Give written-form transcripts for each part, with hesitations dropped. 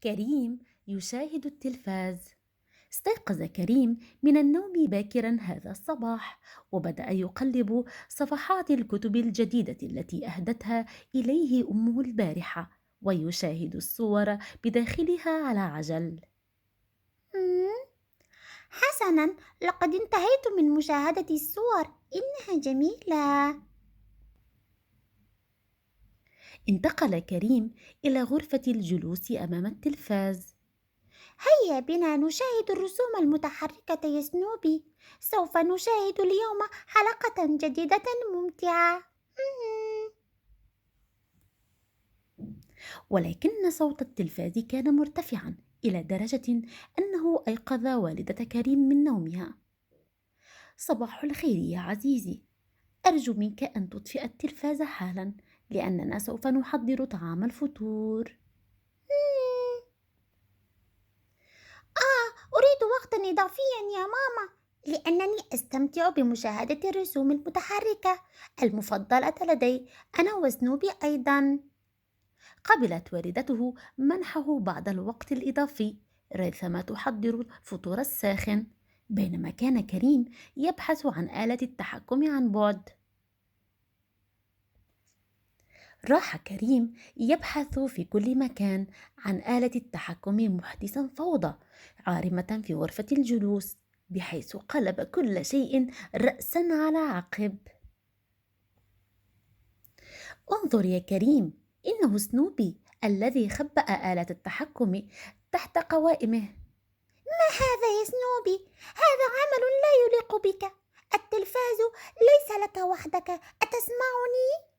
كريم يشاهد التلفاز. استيقظ كريم من النوم باكرا هذا الصباح، وبدأ يقلب صفحات الكتب الجديدة التي أهدتها إليه أمه البارحة، ويشاهد الصور بداخلها على عجل. مم، حسنا، لقد انتهيت من مشاهدة الصور. إنها جميلة. انتقل كريم إلى غرفة الجلوس أمام التلفاز. هيا بنا نشاهد الرسوم المتحركة يا سنوبي. سوف نشاهد اليوم حلقة جديدة ممتعة. ولكن صوت التلفاز كان مرتفعا إلى درجة أنه أيقظ والدة كريم من نومها. صباح الخير يا عزيزي، أرجو منك أن تطفئ التلفاز حالا، لأننا سوف نحضر طعام الفطور. أريد وقتا إضافيا يا ماما، لأنني أستمتع بمشاهدة الرسوم المتحركة المفضلة لدي، أنا وسنوبي أيضا. قبلت والدته منحه بعض الوقت الإضافي ريثما تحضر الفطور الساخن، بينما كان كريم يبحث عن آلة التحكم عن بعد. راح كريم يبحث في كل مكان عن آلة التحكم محدثا فوضى عارمة في غرفة الجلوس، بحيث قلب كل شيء رأسا على عقب. انظر يا كريم، إنه سنوبي الذي خبأ آلة التحكم تحت قوائمه. ما هذا يا سنوبي؟ هذا عمل لا يليق بك. التلفاز ليس لك وحدك، أتسمعني؟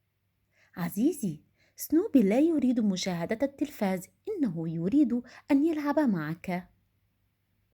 عزيزي، سنوبي لا يريد مشاهدة التلفاز، إنه يريد أن يلعب معك.